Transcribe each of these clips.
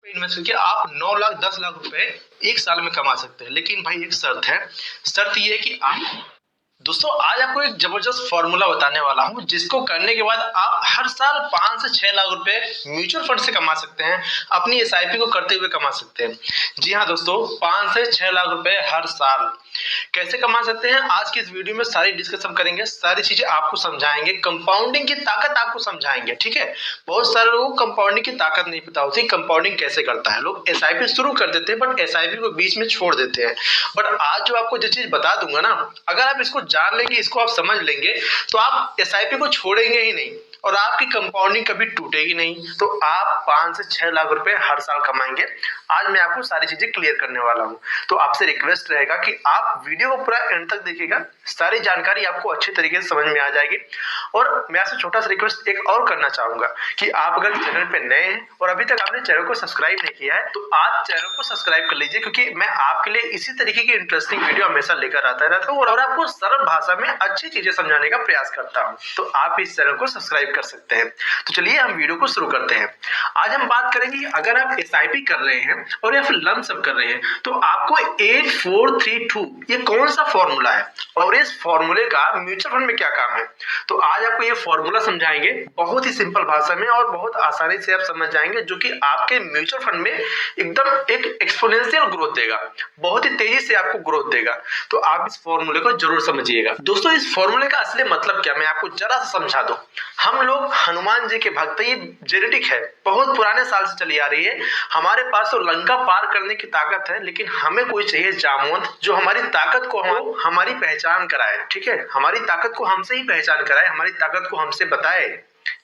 Invest करके आप 9 लाख 10 लाख रुपए एक साल में कमा सकते हैं। लेकिन भाई एक शर्त है, शर्त ये है कि आप दोस्तों आज आपको एक जबरदस्त फॉर्मूला बताने वाला हूं जिसको करने के बाद आप हर साल 5 से 6 लाख रुपए म्यूचुअल फंड से कमा सकते हैं, अपनी एसआईपी को करते हुए कमा सकते हैं। जी हां दोस्तों, 5 से 6 लाख रुपए हर साल कैसे कमा सकते हैं, आज की इस वीडियो में सारी डिस्कशन करेंगे, सारी चीजें आपको समझाएंगे, कंपाउंडिंग की ताकत आपको समझाएंगे। ठीक है, बहुत सारे लोगों को कंपाउंडिंग की ताकत नहीं पता होती, कंपाउंडिंग कैसे करता है। लोग एसआईपी शुरू कर देते हैं बट एसआईपी को बीच में छोड़ देते हैं। बट आज जो आपको जो चीज बता दूंगा ना, अगर आप इसको जान लेंगे, इसको आप समझ लेंगे, तो आप एसआईपी को छोड़ेंगे ही नहीं और आपकी कंपाउंडिंग कभी टूटेगी नहीं। तो आप 5 से 6 लाख रुपए हर साल कमाएंगे। आज मैं आपको सारी चीजें क्लियर करने वाला हूं, तो आपसे रिक्वेस्ट रहेगा कि आप वीडियो को पूरा एंड तक देखिएगा, सारी जानकारी आपको अच्छी तरीके से समझ में आ जाएगी। और मैं आपसे छोटा सा रिक्वेस्ट एक और करना चाहूंगा कि आप अगर चैनल पे नए हैं और अभी तक आपने चैनल को सब्सक्राइब नहीं किया है, तो आप चैनल को सब्सक्राइब कर लीजिए, क्योंकि मैं आपके लिए इसी तरीके की इंटरेस्टिंग वीडियो हमेशा लेकर आता रहता हूँ और आपको सरल भाषा में अच्छी चीजें समझाने का प्रयास करता हूँ। तो आप इस चैनल को सब्सक्राइब कर सकते हैं। तो चलिए हम वीडियो को शुरू करते हैं। आज हम बात करेंगे अगर आप एसआईपी कर रहे हैं और या फिर लंप सम कर रहे हैं, तो आपको 8432 ये कौन सा फॉर्मूला है और इस फॉर्मूले का म्यूचुअल फंड में क्या काम है। तो आज आपको ये फॉर्मूला समझाएंगे बहुत ही सिंपल भाषा में और बहुत आसानी से आप समझ जाएंगे, जो कि आपके म्यूचुअल फंड में एकदम एक एक्सपोनेंशियल ग्रोथ देगा, बहुत ही तेजी से आपको ग्रोथ देगा। तो आप इस फॉर्मूले को जरूर समझिएगा। दोस्तों इस फॉर्मूले का असली मतलब क्या, मैं आपको जरा सा समझा दूं। हम लोग हनुमान जी के भक्त, ये जेनेटिक है, बहुत पुराने साल से चली आ रही है। हमारे पास तो लंका पार करने की ताकत है, लेकिन हमें कोई चाहिए जामवंत जो हमारी ताकत को हमारी पहचान कराए। ठीक है, हमारी ताकत को हमसे ही पहचान कराए, हमारी ताकत को हमसे बताए।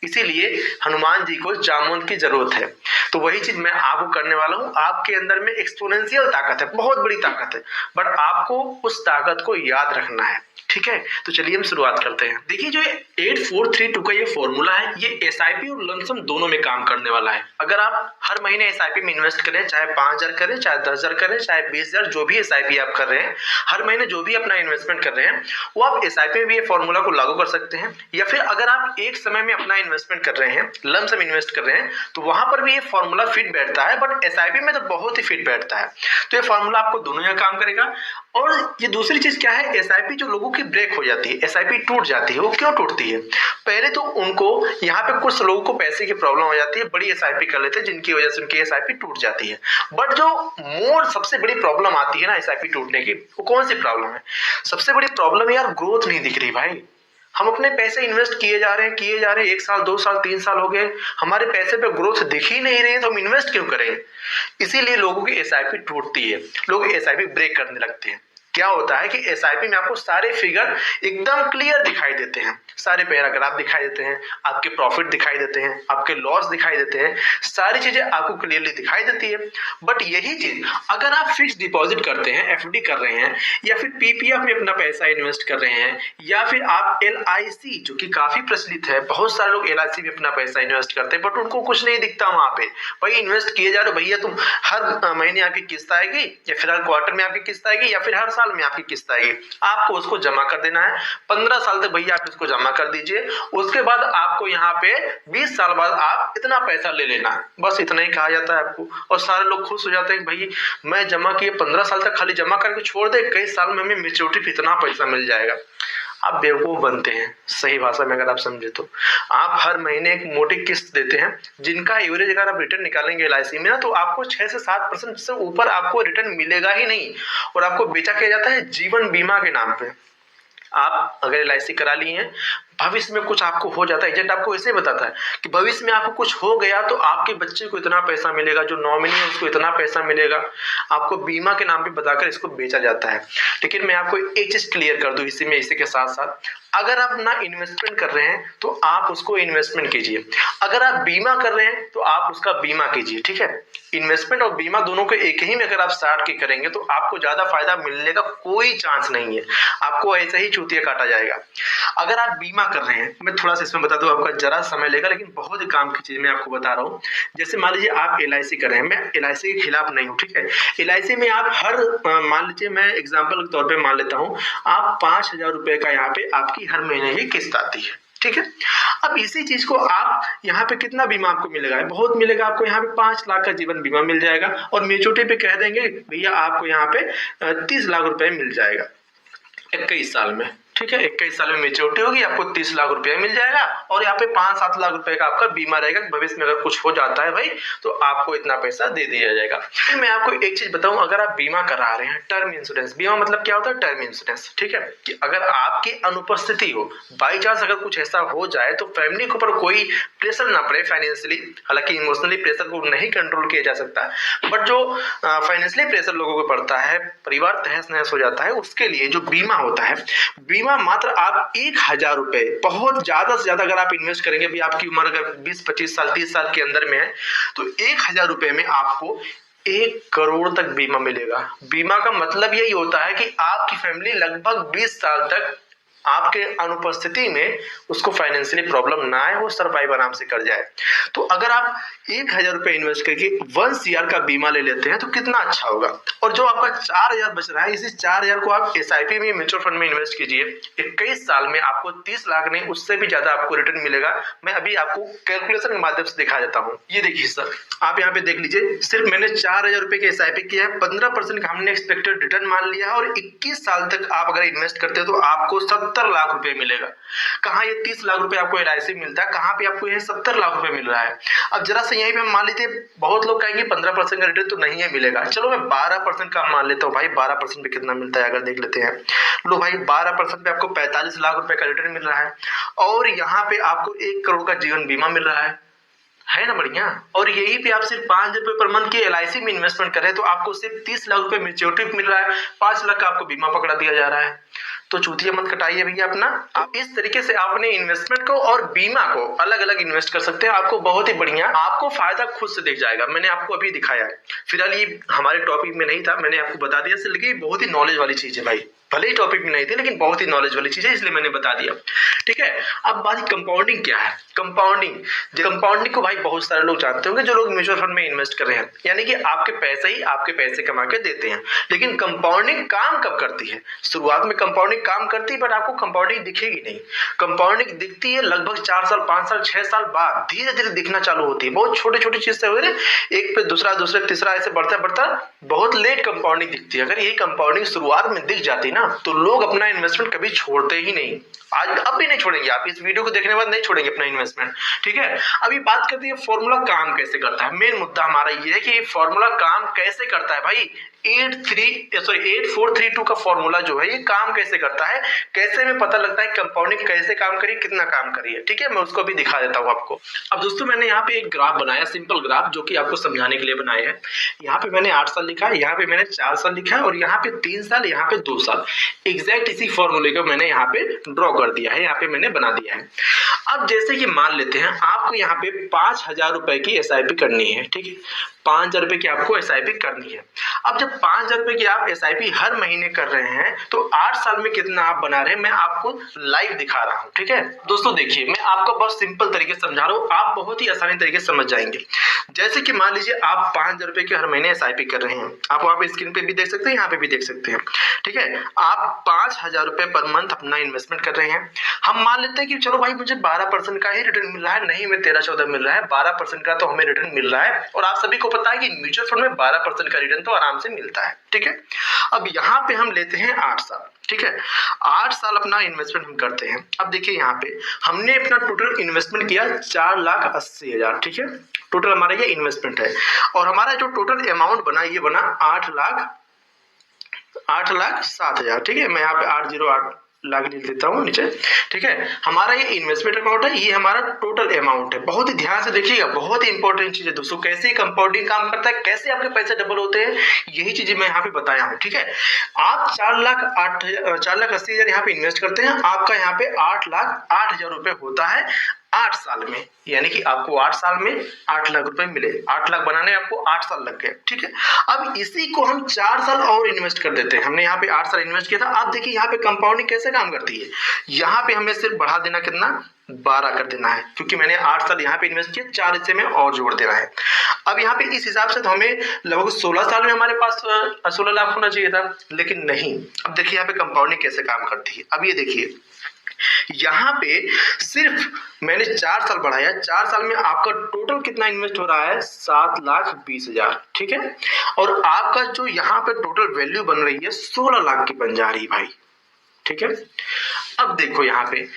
इसीलिए हनुमान जी को जामवंत की जरूरत है। तो वही चीज मैं आपको करने वाला हूं। आपके अंदर में एक्सपोनेंशियल ताकत है, बहुत बड़ी ताकत है, बट आपको उस ताकत को याद रखना है। ठीक है, तो चलिए हम शुरुआत करते हैं। देखिए जो 8432 का ये फॉर्मूला है, ये एसआईपी और लंप सम दोनों में काम करने वाला है। अगर आप हर महीने एसआईपी में इन्वेस्ट करें, चाहे 5000 करें, चाहे 10000 करें, चाहे 20000, जो भी एसआईपी आप कर रहे हैं, हर महीने जो भी अपना इन्वेस्टमेंट कर रहे हैं, वो आप एसआईपी में भी ये फॉर्मूला को लागू कर सकते हैं। या फिर अगर आप एक समय में अपना इन्वेस्टमेंट कर रहे हैं, लंप सम इन्वेस्ट कर रहे हैं, तो वहां पर भी ये फॉर्मूला फिट बैठता है, बट एसआईपी में तो बहुत ही फिट बैठता है। तो ये फॉर्मूला आपको दोनों जगह काम करेगा। और ये दूसरी चीज क्या है, एसआईपी जो लोगों की ब्रेक हो जाती है, एसआईपी टूट जाती है, वो क्यों टूटती है। पहले तो उनको यहाँ पे कुछ लोगों को पैसे की प्रॉब्लम हो जाती है, बड़ी एसआईपी कर लेते हैं, जिनकी वजह से उनकी एसआईपी टूट जाती है। बट जो मोर सबसे बड़ी प्रॉब्लम आती है ना एसआईपी टूटने की, वो कौन सी प्रॉब्लम है। सबसे बड़ी प्रॉब्लम है यार, ग्रोथ नहीं दिख रही भाई। हम अपने पैसे इन्वेस्ट किए जा रहे हैं, 1 साल 2 साल 3 साल हो गए, हमारे पैसे पे ग्रोथ दिख ही नहीं रही है, तो हम इन्वेस्ट क्यों करें। इसीलिए लोगों की एसआईपी टूटती है, लोग एसआईपी ब्रेक करने लगते हैं। क्या होता है कि एसआईपी में आपको सारे फिगर एकदम क्लियर दिखाई देते हैं, सारे पैराग्राफ दिखाई देते हैं, आपके प्रॉफिट दिखाई देते हैं, आपके लॉस दिखाई देते हैं, सारी चीजें आपको क्लियरली दिखाई देती है। बट यही चीज अगर आप फिक्स डिपॉजिट करते हैं, एफडी कर रहे हैं, या फिर पीपीएफ में अपना पैसा इन्वेस्ट कर रहे हैं, या फिर आप एलआईसी, जो कि काफी प्रचलित है, बहुत सारे लोग एलआईसी में अपना पैसा इन्वेस्ट करते हैं, बट उनको कुछ नहीं दिखता वहां पे। भाई इन्वेस्ट किए जा रहे हो भैया, तुम हर महीने आपकी किस्त आएगी, या फिर हर क्वार्टर में आपकी किस्त आएगी, या फिर हर साल में आपकी किस्त आएगी, आपको उसको जमा कर देना है। 15 साल तक भैया आप इसको जमा कर दीजिए, उसके बाद आपको यहाँ पे 20 साल बाद आप इतना पैसा ले लेना, बस इतना ही कहा जाता है आपको। और सारे लोग खुश हो जाते हैं कि भाई मैं जमा किए 15 साल तक खाली जमा करके छोड़ दे, कई साल में हमें मैच्योरिटी इतना पैसा मिल जाएगा। आप बेवकूफ बनते हैं, सही भाषा में अगर आप समझे तो। आप हर महीने एक मोटी किस्त देते हैं, जिनका एवरेज अगर आप रिटर्न निकालेंगे एलआईसी में ना, तो आपको 6 से 7% से ऊपर आपको रिटर्न मिलेगा ही नहीं। और आपको बेचा किया जाता है जीवन बीमा के नाम पे। आप अगर एलआईसी करा लिए हैं, भविष्य में कुछ आपको हो जाता है, एजेंट आपको ऐसे बताता है कि भविष्य में आपको कुछ हो गया तो आपके बच्चे को इतना पैसा मिलेगा, जो नॉमिनी है उसको इतना पैसा मिलेगा, आपको बीमा के नाम पे बताकर इसको बेचा जाता है। लेकिन मैं आपको एक चीज क्लियर कर दूं इसी के साथ साथ, अगर आप ना इन्वेस्टमेंट कर रहे हैं तो आप उसको इन्वेस्टमेंट कीजिए, अगर आप बीमा कर रहे हैं तो आप उसका बीमा कीजिए। ठीक है, इन्वेस्टमेंट और बीमा दोनों को एक ही में अगर आप स्टार्ट के करेंगे तो आपको ज्यादा फायदा मिलने का कोई चांस नहीं है, आपको ऐसे ही चूतिया काटा जाएगा। अगर आप बीमा कर रहे हैं, मैं थोड़ा सा इसमें बता दूं, आपका जरा समय लेगा लेकिन बहुत ही काम की चीज मैं आपको बता रहा हूँ। जैसे मान लीजिए आप एलआईसी कर रहे हैं, मैं एलआईसी के खिलाफ नहीं हूँ, ठीक है। एलआईसी में आप हर मान लीजिए, मैं एग्जाम्पल के तौर पर मान लेता हूँ, आप 5000 रुपए का यहाँ पे आपकी हर महीने की किस्त आती है, ठीक है। अब इसी चीज को आप यहाँ पे कितना बीमा आपको मिलेगा, बहुत मिलेगा आपको, यहाँ पे 5 लाख का जीवन बीमा मिल जाएगा और मेच्योरिटी पे कह देंगे भैया आपको यहाँ पे 30 लाख रुपए मिल जाएगा 21 साल में, ठीक है। 21 साल में मेच्योरिटी होगी, आपको 30 लाख रुपया मिल जाएगा और यहाँ पे 5-7 लाख रुपए का आपका बीमा रहेगा, भविष्य में अगर कुछ हो जाता है भाई तो आपको इतना पैसा दे दिया जाएगा। फिर मैं आपको एक चीज बताऊं, अगर आप बीमा करा रहे हैं, टर्म इंश्योरेंस, बीमा मतलब क्या होता है, टर्म इंश्योरेंस, ठीक है, कि अगर आपकी अनुपस्थिति हो, बाई चांस अगर कुछ ऐसा हो जाए तो फैमिली के ऊपर कोई प्रेशर ना पड़े फाइनेंशियली, हालांकि इमोशनली प्रेशर को नहीं कंट्रोल किया जा सकता, बट जो फाइनेंशियली प्रेशर लोगों को पड़ता है, परिवार तहस नहस हो जाता है, उसके लिए जो बीमा होता है, बीमा मात्र आप 1,000 रुपए, बहुत ज्यादा से ज्यादा अगर आप इन्वेस्ट करेंगे, भी आपकी उम्र अगर 20-25 साल 30 साल के अंदर में है तो 1,000 रुपए में आपको 1 करोड़ तक बीमा मिलेगा। बीमा का मतलब यही होता है कि आपकी फैमिली लगभग 20 साल तक आपके अनुपस्थिति में उसको फाइनेंशियली प्रॉब्लम ना आए, वो सर्वाइव आराम से कर जाए। तो अगर आप 1,000 रुपए इन्वेस्ट करके 1 CR का बीमा ले लेते हैं तो कितना अच्छा होगा। और जो आपका 4,000 बच रहा है, इसी 4,000 को आप SIP में, म्यूचुअल फंड में इन्वेस्ट कीजिए, 21 साल में आपको 30 लाख नहीं उससे भी ज्यादा आपको रिटर्न मिलेगा। मैं अभी आपको कैलकुलेशन के माध्यम से दिखा देता हूँ। ये देखिए सर, आप यहाँ पे देख लीजिए, सिर्फ मैंने 4,000 रुपए के SIP किया है, 15% का हमने एक्सपेक्टेड रिटर्न मान लिया है और 21 साल तक आप अगर इन्वेस्ट करते हैं तो आपको 70 लाख रुपए मिलेगा। कहाँ ये 30 लाख रुपए आपको LIC मिलता है, कहाँ पे आपको ये 70 लाख रुपए मिल रहा है। अब जरा से यहीं पे हम मान लेते, बहुत लोग कहेंगे 15% का रिटर्न तो नहीं है मिलेगा, चलो मैं 12% का मान लेता हूँ भाई। 12% पे कितना मिलता है अगर देख लेते हैं, लो भाई 12% पे आपको 45 लाख रुपए का रिटर्न मिल रहा है और यहाँ पे आपको 1 करोड़ का जीवन बीमा मिल रहा है ना बढ़िया। और यही पे आप सिर्फ 5 रुपए पर मंथ के LIC में इन्वेस्टमेंट करें तो आपको सिर्फ 30 लाख रुपए मेच्योरिटी मिल रहा है, 5 लाख का आपको बीमा पकड़ा दिया जा रहा है। तो चूतिया मत कटाइए भैया अपना। आप इस तरीके से अपने इन्वेस्टमेंट को और बीमा को अलग अलग इन्वेस्ट कर सकते हैं, आपको बहुत ही बढ़िया, आपको फायदा खुद से दिख जाएगा। मैंने आपको अभी दिखाया है, फिलहाल ये हमारे टॉपिक में नहीं था, मैंने आपको बता दिया, इसलिए बहुत ही नॉलेज वाली चीज है भाई, भले ही टॉपिक में नहीं थी लेकिन बहुत ही नॉलेज वाली चीज है इसलिए मैंने बता दिया, ठीक है। अब बात कंपाउंडिंग क्या है, कंपाउंडिंग को भाई बहुत सारे लोग जानते होंगे जो लोग म्यूचुअल फंड में इन्वेस्ट कर रहे हैं, यानी कि आपके पैसे ही आपके पैसे कमा के देते हैं। लेकिन कंपाउंडिंग काम कब करती है, शुरुआत में कंपाउंडिंग काम करती है बट आपको कंपाउंडिंग दिखेगी नहीं। कंपाउंडिंग दिखती है लगभग 4 साल 5 साल 6 साल बाद, धीरे धीरे दिखना चालू होती है, बहुत छोटे छोटे चीज से हुए, एक पे दूसरा दूसरे तीसरा ऐसे बढ़ता बढ़ता बहुत लेट कंपाउंडिंग दिखती है। अगर यही कंपाउंडिंग शुरुआत में दिख जाती ना तो लोग अपना इन्वेस्टमेंट कभी छोड़ते ही नहीं, आज अब भी नहीं छोड़ेंगे, आप इस वीडियो को देखने के बाद नहीं छोड़ेंगे अपना इन्वेस्टमेंट, ठीक है। अभी बात करते हैं फॉर्मूला काम कैसे करता है। मेन मुद्दा हमारा ये है कि फॉर्मूला काम कैसे करता है भाई। 8432 का फॉर्मूला जो है ये काम कैसे करता है, कैसे में पता लगता है कंपाउंडिंग कैसे काम करी, कितना काम करी है, ठीक है। मैं उसको भी दिखा देता हूँ आपको। अब दोस्तों मैंने यहाँ पे एक ग्राफ बनाया, सिंपल ग्राफ, जो कि आपको समझाने के लिए बनाया है। यहाँ पे मैंने 8 साल लिखा है, यहाँ पे मैंने 4 साल लिखा है और यहाँ पे 3 साल, यहाँ पे 2 साल, एग्जैक्ट इसी फॉर्मूले को मैंने यहाँ पे ड्रॉ कर दिया है, यहाँ पे मैंने बना दिया है। अब जैसे कि मान लेते हैं आपको यहाँ पे 5,000 रुपए की SIP करनी है, ठीक है, 5,000 रुपए की आपको SIP करनी है। अब जब 5,000 रुपए की आप SIP हर महीने कर रहे हैं तो 8 साल में कितना आप बना रहे हैं मैं आपको लाइव दिखा रहा हूं, ठीक है। दोस्तों देखिए, मैं आपको बहुत सिंपल तरीके से समझा रहा हूं, आप बहुत ही आसानी तरीके से समझ जाएंगे। जैसे कि मान लीजिए आप 5,000 रुपए की हर महीने SIP कर रहे हैं, आप वहां पे स्क्रीन पे भी देख सकते हैं, यहाँ पे भी देख सकते हैं, ठीक है। आप 5,000 रुपए पर मंथ अपना इन्वेस्टमेंट कर रहे हैं। हम मान लेते हैं कि चलो भाई मुझे 12% का ही रिटर्न मिल रहा है, नहीं में 13-14 मिल रहा है, 12% का तो हमें रिटर्न मिल रहा है और आप सभी को पता है कि म्यूचुअल फंड में 12% का रिटर्न तो आराम से मिलता है, ठीक है। अब यहाँ पे हम लेते हैं 8 साल, ठीक है, 8 साल अपना इन्वेस्टमेंट हम करते हैं। अब देखिए यहाँ पे हमने अपना टोटल इन्वेस्टमेंट किया 4,80,000, ठीक है, टोटल हमारा ये इन्वेस्टमेंट है और हमारा जो टोटल अमाउंट बना ये बना 8,07,000, ठीक है। मैं यहाँ पे 808 लाख लिख देता हूँ नीचे, ठीक है। हमारा ये इन्वेस्टमेंट अमाउंट है, ये हमारा टोटल अमाउंट है। बहुत ही ध्यान से देखिएगा, बहुत ही इंपॉर्टेंट चीज है दोस्तों, कैसे कंपाउंडिंग काम करता है, कैसे आपके पैसे डबल होते हैं, यही चीजें मैं यहाँ पे बताया हूँ, ठीक है। आप 4,80,000 यहाँ पे इन्वेस्ट करते हैं, आपका यहाँ पे 8,08,000 रुपए होता है 8 साल में, यानी कि आपको 8 साल में 8 लाख रुपए मिले। 8 लाख बनाने में आपको 8 साल लग गए, ठीक है। अब इसी को हम 4 साल और इन्वेस्ट कर देते हैं। हमने यहाँ पे 8 साल इन्वेस्ट किया था। आप देखिए यहाँ पे कंपाउंडिंग कैसे काम करती है, यहाँ पे हमें सिर्फ बढ़ा देना, कितना 12 कर देना है, क्योंकि मैंने 8 साल यहाँ पे इन्वेस्ट किया, 4 हिस्से में और जोड़ देना है। अब यहाँ पे इस हिसाब से तो हमें लगभग 16 साल में हमारे पास 16 लाख होना चाहिए था, लेकिन नहीं। अब देखिए यहाँ पे कंपाउंडिंग कैसे काम करती है। अब ये देखिए यहाँ पे सिर्फ मैंने 4 साल बढ़ाया, 4 साल में आपका टोटल कितना इन्वेस्ट हो रहा है, 7,20,000, ठीक है। और आपका जो यहाँ पे टोटल वैल्यू बन रही है 16 लाख की बन जा रही भाई, ठीक है। अब देखो यहाँ पे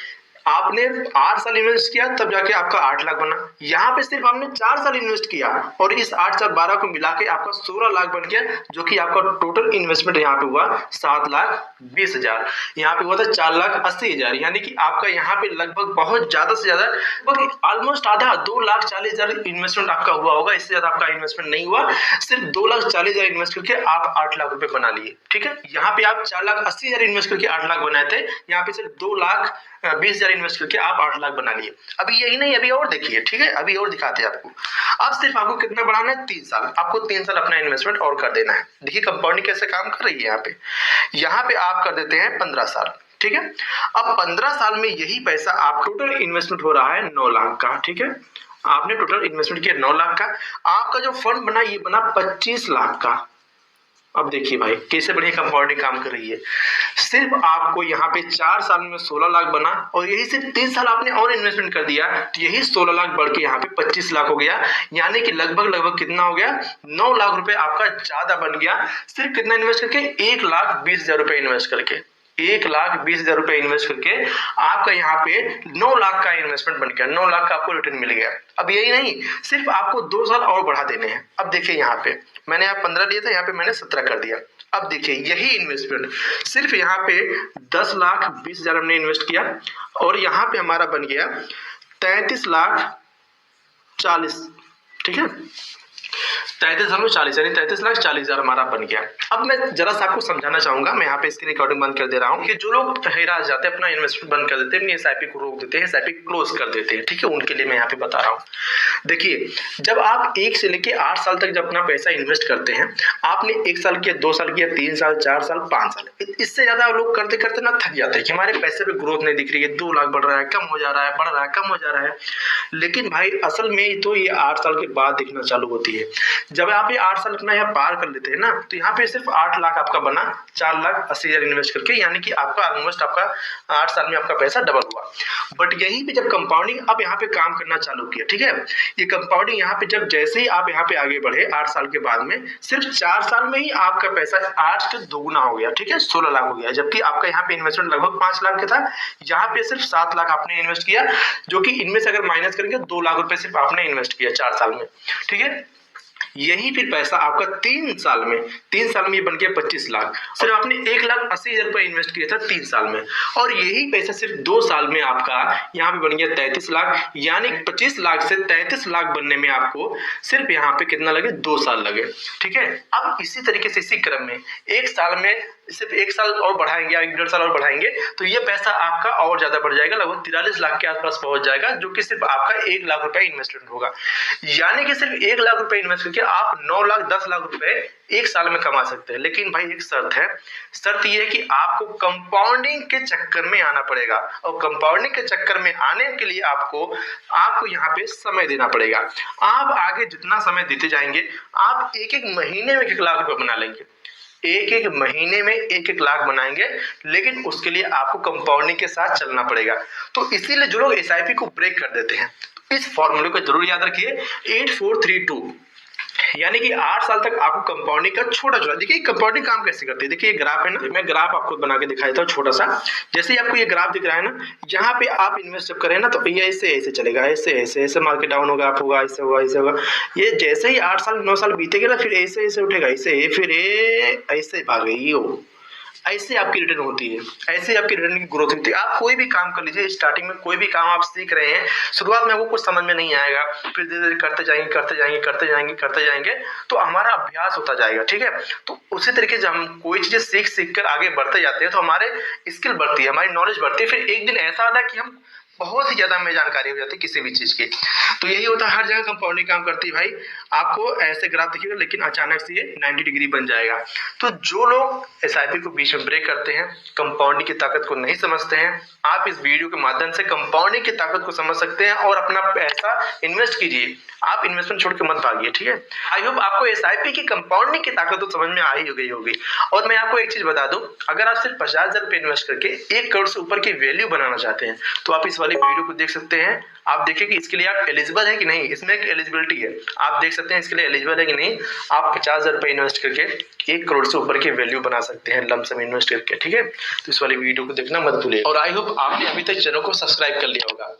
आपने 8 साल इन्वेस्ट किया तब जाके आपका 8 लाख बना, यहाँ पे सिर्फ आपने 4 साल इन्वेस्ट किया और इस 8 4 12 को मिला के आपका 16 लाख बन गया, जो कि आपका टोटल इन्वेस्टमेंट यहाँ पे हुआ 7,20,000, यहाँ पे हुआ था 4,80,000, यानी कि आपका यहाँ पे लगभग बहुत ज्यादा से ज्यादा लगभग ऑलमोस्ट आधा 2,40,000 इन्वेस्टमेंट आपका हुआ होगा। इससे ज्यादा आपका इन्वेस्टमेंट नहीं हुआ, सिर्फ 2,40,000 इन्वेस्ट करके आप 8 लाख रुपए बना लिए, ठीक है। यहाँ पे आप 4,80,000 इन्वेस्ट करके 8 लाख बनाए थे, यहाँ पे सिर्फ 2,20,000 इन्वेस्ट करके आप 8 लाख बना लिए। अभी यही नहीं, अभी और देखिए, ठीक है, अभी और दिखाते हैं आपको। अब सिर्फ आपको कितना बढ़ाना है, 3 साल, आपको 3 साल अपना इन्वेस्टमेंट और कर देना है। देखिए कंपाउंडिंग कैसे काम कर रही है। यहाँ पे आप कर देते हैं 15 साल, ठीक है। अब 15 साल में यही पैसा आप टोटल इन्वेस्टमेंट हो रहा है 9 लाख का, ठीक है। आपने टोटल इन्वेस्टमेंट किया 9 लाख का, आपका जो फंड बना ये बना 25 लाख का। अब देखिए भाई कैसे बढ़िया कंपाउंडिंग काम कर रही है। सिर्फ आपको यहाँ पे 4 साल में 16 लाख बना और यही सिर्फ 3 साल आपने और इन्वेस्टमेंट कर दिया तो यही 16 लाख बढ़ के यहाँ पे 25 लाख हो गया, यानी कि लगभग कितना हो गया, 9 लाख रुपए आपका ज्यादा बन गया। सिर्फ कितना इन्वेस्ट करके, 1,20,000 रुपए इन्वेस्ट करके, 1,20,000 रुपए इन्वेस्ट करके आपका यहाँ पे 9 लाख का इन्वेस्टमेंट बन गया, 9 लाख का आपको रिटर्न मिल गया। अब यही नहीं, सिर्फ आपको 2 साल और बढ़ा देने हैं। अब देखिए यहाँ पे मैंने यहाँ 15 दिया था, यहाँ पे मैंने 17 कर दिया। अब देखिए यही इन्वेस्टमेंट सिर्फ यहाँ पे 10,20,000 हमने इन्वेस्ट किया और यहाँ पे हमारा बन गया 33,40,000, ठीक है। 33,40,000 यानी 33,40,000 हमारा बन गया। अब मैं जरा सा आपको समझाना चाहूंगा, मैं यहाँ पे इसकी रिकॉर्डिंग बंद कर दे रहा हूँ कि जो लोग हैरान जाते हैं अपना इन्वेस्टमेंट बंद कर देते हैं, एसआईपी को रोक देते हैं, एसआईपी क्लोज कर देते हैं, ठीक है, उनके लिए मैं यहाँ पे बता रहा हूँ। देखिए जब आप 1 से लेके 8 साल तक जब अपना पैसा इन्वेस्ट करते हैं, आपने 1 साल किया, 2 साल किया, 3 साल, 4 साल, 5 साल, इससे ज्यादा लोग करते करते ना थक जाते हैं कि हमारे पैसे पे ग्रोथ नहीं दिख रही है, 2 लाख बढ़ रहा है, कम हो जा रहा है, बढ़ रहा है, कम हो जा रहा है। लेकिन भाई असल में तो ये 8 साल के बाद दिखना चालू होती है। जब आप ये 8 साल अपना यहाँ पार कर लेते हैं ना, तो यहाँ पे सिर्फ 8 लाख आपका बना 4,80,000 इन्वेस्ट करके, यानी कि आपका ऑलमोस्ट आपका 8 साल में आपका पैसा डबल हुआ। बट यहीं पे जब कंपाउंडिंग अब यहाँ पे काम करना चालू किया, ठीक है, ये कंपाउंडिंग यहाँ पे जब जैसे ही आप यहाँ पे आगे बढ़े 8 साल के बाद में, सिर्फ 4 साल में ही आपका पैसा 8 के दोगुना हो गया, ठीक है, 16 लाख हो गया। जबकि आपका यहाँ पे इन्वेस्टमेंट लगभग 5 लाख का था, यहाँ पे सिर्फ 7 लाख आपने इन्वेस्ट किया, जो कि इनमें से अगर माइनस करेंगे 2 लाख रुपए सिर्फ आपने इन्वेस्ट किया 4 साल में, ठीक है। यही फिर पैसा आपका 3 साल में ये बन गया 25 लाख। सिर्फ आपने 1,80,000 रुपए इन्वेस्ट किया था 3 साल में, और यही पैसा सिर्फ 2 साल में आपका यहाँ पे बन गया 33 लाख, यानी 25 लाख से 33 लाख बनने में आपको सिर्फ यहाँ पे कितना लगे, 2 साल लगे, ठीक है। अब इसी तरीके से इसी क्रम में 1 साल में सिर्फ 1 साल और बढ़ाएंगे या 1.5 साल और बढ़ाएंगे तो ये पैसा आपका और ज्यादा बढ़ जाएगा, लगभग 43 लाख के आसपास पहुंच जाएगा, जो कि सिर्फ आपका 1 लाख रुपए इन्वेस्टमेंट होगा। यानी कि सिर्फ 1 लाख रुपए इन्वेस्ट करके आप 9 लाख 10 लाख रुपए 1 साल में कमा सकते हैं। लेकिन भाई एक शर्त है, शर्त ये है कि आपको कंपाउंडिंग के चक्कर में आना पड़ेगा, और कंपाउंडिंग के चक्कर में आने के लिए आपको यहाँ पे समय देना पड़ेगा। आप आगे जितना समय देते जाएंगे, आप एक महीने में 1 लाख रुपए बना लेंगे, एक महीने में 1 लाख बनाएंगे, लेकिन उसके लिए आपको कंपाउंडिंग के साथ चलना पड़ेगा। तो इसीलिए जो लोग एसआईपी को ब्रेक कर देते हैं, तो इस फॉर्मूले को जरूर याद रखिए, 8432, यानी कि 8 साल तक आपको कंपाउंडिंग का छोटा छोटा, देखिए कंपाउंडिंग काम कैसे करती है। देखिए ये ग्राफ है ना, मैं ग्राफ आपको बना के दिखा देता हूँ छोटा सा। जैसे ही आपको ये ग्राफ दिख रहा है ना, यहाँ पे आप इन्वेस्ट जब करें ना तो ये ऐसे चलेगा, ऐसे मार्केट डाउन होगा, आप होगा, ऐसे होगा। ये जैसे ही 8 साल 9 साल बीतेगा ना, फिर ऐसे उठेगा, फिर ऐसे भागेगी वो, ऐसे आपकी रिटर्न होती है, ऐसे आपकी रिटर्न की ग्रोथ होती है। आप कोई भी काम कर लीजिए, स्टार्टिंग में कोई भी काम आप सीख रहे हैं, शुरुआत में आपको कुछ समझ में नहीं आएगा, फिर धीरे धीरे करते जाएंगे तो हमारा अभ्यास होता जाएगा, ठीक है। तो उसी तरीके से हम कोई चीजें सीख कर आगे बढ़ते जाते हैं तो हमारे स्किल बढ़ती है, हमारी नॉलेज बढ़ती है। फिर एक दिन ऐसा आता है कि हम बहुत ही ज़्यादा हमें जानकारी हो जाती है किसी भी चीज़ की। तो यही होता है, हर जगह कंपाउंडिंग काम करती है भाई। आपको ऐसे ग्राफ दिखेगा लेकिन अचानक से ये 90 डिग्री बन जाएगा। तो जो लोग एसआईपी को बीच में ब्रेक करते हैं, कंपाउंडिंग की ताकत को नहीं समझते हैं, आप इस वीडियो के माध्यम से कंपाउंडिंग की ताकत को समझ सकते हैं और अपना पैसा इन्वेस्ट कीजिए। आप इन्वेस्टमेंट छोड़ के मत भागिए, ठीक है। आई होप आपको एसआईपी की कंपाउंडिंग की ताकत तो समझ में आ ही गई होगी। और मैं आपको एक चीज बता दूं, अगर आप सिर्फ 50,000 रुपए इन्वेस्ट करके 1 करोड़ से ऊपर की वैल्यू बनाना चाहते हैं तो आप इस वाली वीडियो को देख सकते हैं। आप देखिए कि इसके लिए आप एलिजिबल है कि नहीं, इसमें एक एलिजिबिलिटी है, आप देख सकते हैं इसके लिए एलिजिबल है कि नहीं। आप 50,000 रुपए इन्वेस्ट करके 1 करोड़ से ऊपर की वैल्यू बना सकते हैं लमसम इन्वेस्ट करके, ठीक है। तो इस वाली वीडियो को देखना मत भूलिए। और आई होप आपने अभी तक चैनल को सब्सक्राइब कर लिया होगा।